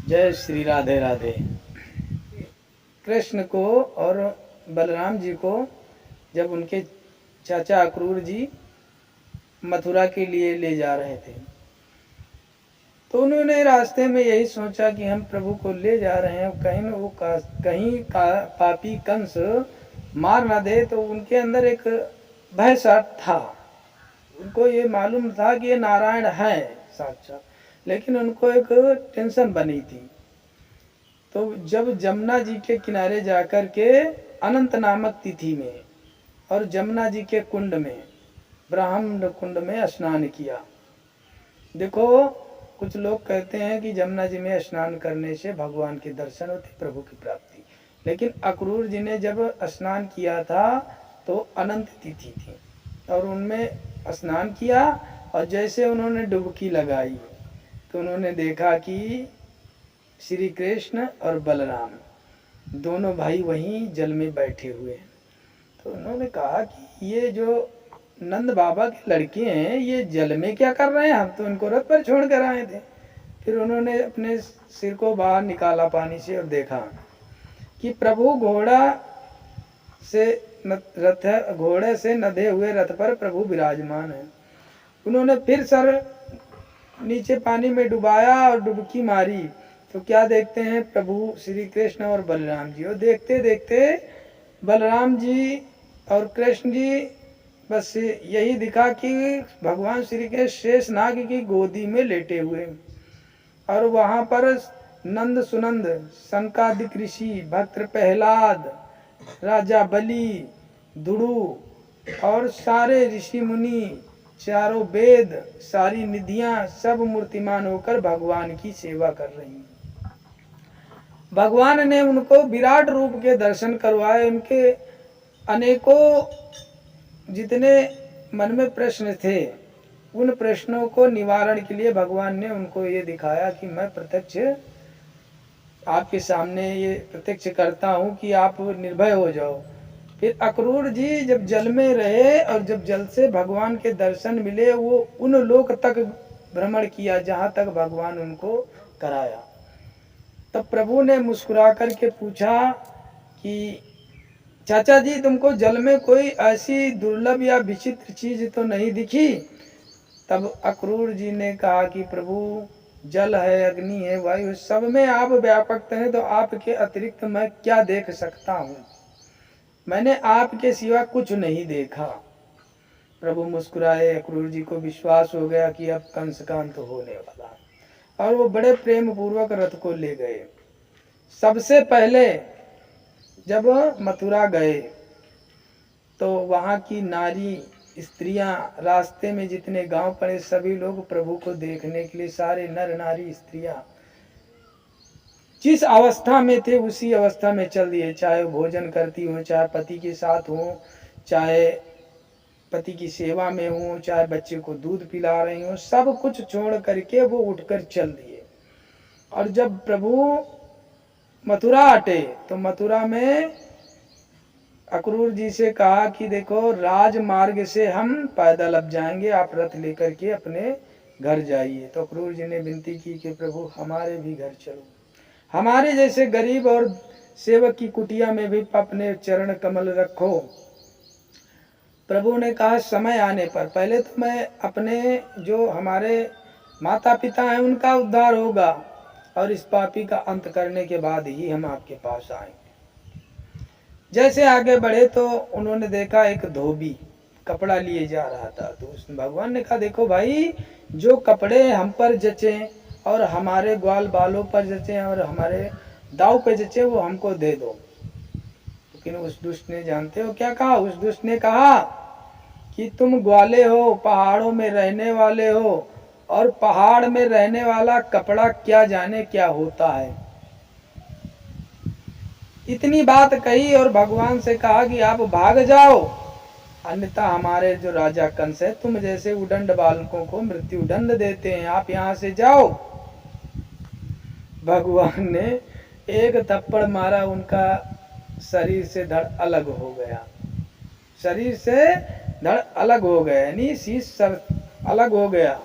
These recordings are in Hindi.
जय श्री राधे राधे। कृष्ण को और बलराम जी को जब उनके चाचा अक्रूर जी मथुरा के लिए ले जा रहे थे तो उन्होंने रास्ते में यही सोचा कि हम प्रभु को ले जा रहे हैं, कहीं न वो पापी कंस मार ना दे। तो उनके अंदर एक भय सा था। उनको ये मालूम था कि ये नारायण है साक्षात, लेकिन उनको एक टेंशन बनी थी। तो जब जमुना जी के किनारे जाकर के अनंत नामक तिथि में और जमुना जी के कुंड में, ब्राह्मण कुंड में स्नान किया। देखो, कुछ लोग कहते हैं कि जमुना जी में स्नान करने से भगवान के दर्शन होते, प्रभु की प्राप्ति। लेकिन अक्रूर जी ने जब स्नान किया था तो अनंत तिथि थी और उनमें स्नान किया और जैसे उन्होंने डुबकी लगाई तो उन्होंने देखा कि श्री कृष्ण और बलराम दोनों भाई वहीं जल में बैठे हुए हैं। तो उन्होंने कहा कि ये जो नंद बाबा के लड़के हैं ये जल में क्या कर रहे हैं, हम तो इनको रथ पर छोड़ कर आए थे। फिर उन्होंने अपने सिर को बाहर निकाला पानी से और देखा कि प्रभु घोड़े से नधे हुए रथ पर प्रभु विराजमान है। उन्होंने फिर सर नीचे पानी में डुबाया और डुबकी मारी तो क्या देखते हैं, प्रभु श्री कृष्ण और बलराम जी। और देखते देखते बलराम जी और कृष्ण जी बस यही दिखा कि भगवान श्री के शेष नाग की गोदी में लेटे हुए और वहां पर नंद सुनंद, सनकादिक ऋषि, भक्त प्रहलाद, राजा बलि, दुड़ू और सारे ऋषि मुनि, चारों वेद, सारी निधियां सब मूर्तिमान होकर भगवान की सेवा कर रही हैं। भगवान ने उनको विराट रूप के दर्शन करवाए। उनके अनेकों जितने मन में प्रश्न थे उन प्रश्नों को निवारण के लिए भगवान ने उनको ये दिखाया कि मैं प्रत्यक्ष आपके सामने ये प्रत्यक्ष करता हूँ कि आप निर्भय हो जाओ। फिर अक्रूर जी जब जल में रहे और जब जल से भगवान के दर्शन मिले, वो उन लोक तक भ्रमण किया जहाँ तक भगवान उनको कराया। तब प्रभु ने मुस्कुरा करके पूछा कि चाचा जी, तुमको जल में कोई ऐसी दुर्लभ या विचित्र चीज तो नहीं दिखी? तब अक्रूर जी ने कहा कि प्रभु, जल है, अग्नि है, वायु, सब में आप व्यापक हैं, तो आपके अतिरिक्त मैं क्या देख सकता हूँ? मैंने आपके सिवा कुछ नहीं देखा। प्रभु मुस्कुराए। अक्रूर जी को विश्वास हो गया कि अब कंस का अंत होने वाला, और वो बड़े प्रेम पूर्वक रथ को ले गए। सबसे पहले जब मथुरा गए तो वहाँ की नारी, स्त्रियां, रास्ते में जितने गांव पड़े सभी लोग प्रभु को देखने के लिए, सारे नर नारी स्त्रियां जिस अवस्था में थे उसी अवस्था में चल दिए। चाहे भोजन करती हो, चाहे पति के साथ हो, चाहे पति की सेवा में हो, चाहे बच्चे को दूध पिला रही हो, सब कुछ छोड़ करके वो उठकर चल दिए। और जब प्रभु मथुरा हटे तो मथुरा में अक्रूर जी से कहा कि देखो, राजमार्ग से हम पैदल अब जाएंगे, आप रथ लेकर के अपने घर जाइए। तो अक्रूर जी ने विनती की कि प्रभु हमारे भी घर चलो, हमारे जैसे गरीब और सेवक की कुटिया में भी अपने चरण कमल रखो। प्रभु ने कहा समय आने पर, पहले तो मैं अपने जो हमारे माता पिता हैं उनका उद्धार होगा और इस पापी का अंत करने के बाद ही हम आपके पास आएंगे। जैसे आगे बढ़े तो उन्होंने देखा एक धोबी कपड़ा लिए जा रहा था। तो भगवान ने कहा, देखो भाई, जो कपड़े हम पर जचे और हमारे ग्वाल बालों पर जचे और हमारे दाव पे जचे वो हमको दे दो। लेकिन उस दुष्ट ने, जानते हो क्या कहा? उस दुष्ट ने कहा कि तुम ग्वाले हो, पहाड़ों में रहने वाले हो, और पहाड़ में रहने वाला कपड़ा क्या जाने क्या होता है। इतनी बात कही और भगवान से कहा कि आप भाग जाओ, अन्यथा हमारे जो राजा कंस है तुम जैसे उदंड बालकों को मृत्यु दंड देते हैं, आप यहाँ से जाओ। भगवान ने एक थप्पड़ मारा, उनका शरीर से धड़ अलग हो गया। शरीर से धड़ अलग हो गया, यानी शीश सर अलग हो गया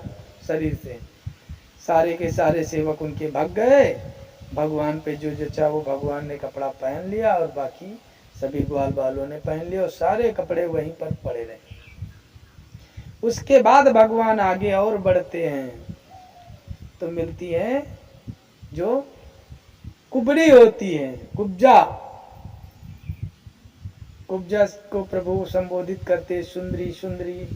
शरीर से। सारे के सारे सेवक उनके भाग गए भगवान पे जो जचा वो भगवान ने कपड़ा पहन लिया और बाकी सभी ग्वाल बालों ने पहन लिया और सारे कपड़े वहीं पर पड़े रहे। उसके बाद भगवान आगे और बढ़ते हैं तो मिलती है जो कुबड़ी होती है, कुब्जा। कुब्जा को प्रभु संबोधित करते, सुंदरी सुंदरी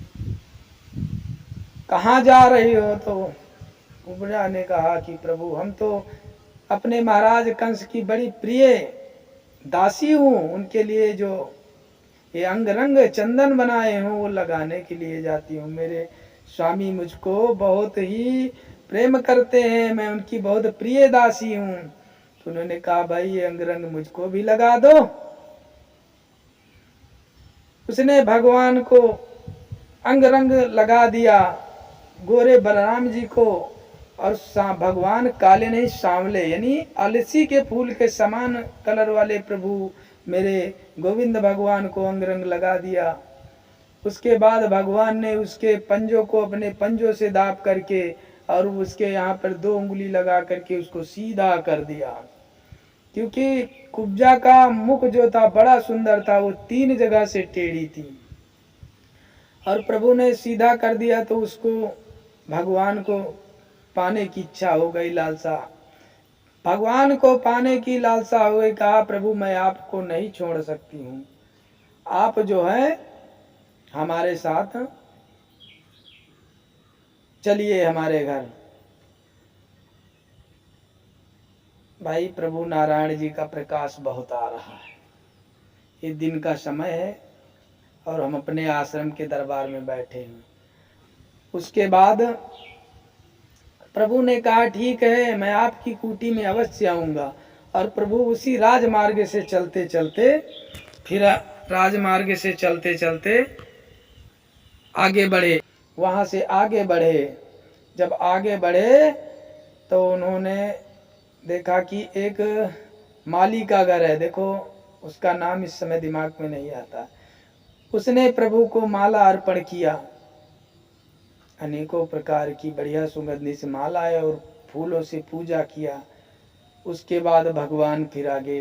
कहाँ जा रही हो? तो कुब्जा ने कहा कि प्रभु हम तो अपने महाराज कंस की बड़ी प्रिय दासी हूँ, उनके लिए जो ये अंग रंग चंदन बनाए हूँ वो लगाने के लिए जाती हूँ। मेरे स्वामी मुझको बहुत ही प्रेम करते हैं, मैं उनकी बहुत प्रिय दासी हूँ। तो उन्होंने कहा भाई ये अंग रंग मुझको भी लगा दो। उसने भगवान को अंग रंग लगा दिया, गोरे बलराम जी को, और भगवान काले नहीं सांवले यानी अलसी के फूल के समान कलर वाले प्रभु मेरे गोविंद भगवान को अंग रंग लगा दिया। उसके बाद भगवान ने उसके पंजों को अपने पंजों से दाप करके और उसके यहाँ पर 2 उंगली लगा करके उसको सीधा कर दिया, क्योंकि कुब्जा का मुख जो था बड़ा सुंदर था, वो 3 जगह से टेढ़ी थी। और प्रभु ने सीधा कर दिया तो उसको भगवान को पाने की इच्छा हो गई, लालसा। भगवान को पाने की लालसा हो गई। कहा प्रभु मैं आपको नहीं छोड़ सकती हूँ, आप जो है हमारे साथ चलिए हमारे घर। भाई प्रभु नारायण जी का प्रकाश बहुत आ रहा है, ये दिन का समय है और हम अपने आश्रम के दरबार में बैठे हैं। उसके बाद प्रभु ने कहा ठीक है मैं आपकी कुटी में अवश्य आऊँगा। और प्रभु उसी राजमार्ग से चलते चलते फिर राजमार्ग से चलते चलते आगे बढ़े। वहाँ से आगे बढ़े, जब आगे बढ़े तो उन्होंने देखा कि एक माली का घर है। देखो उसका नाम इस समय दिमाग में नहीं आता। उसने प्रभु को माला अर्पण किया, अनेकों प्रकार की बढ़िया सुगंधि से मालाएं और फूलों से पूजा किया। उसके बाद भगवान फिर आगे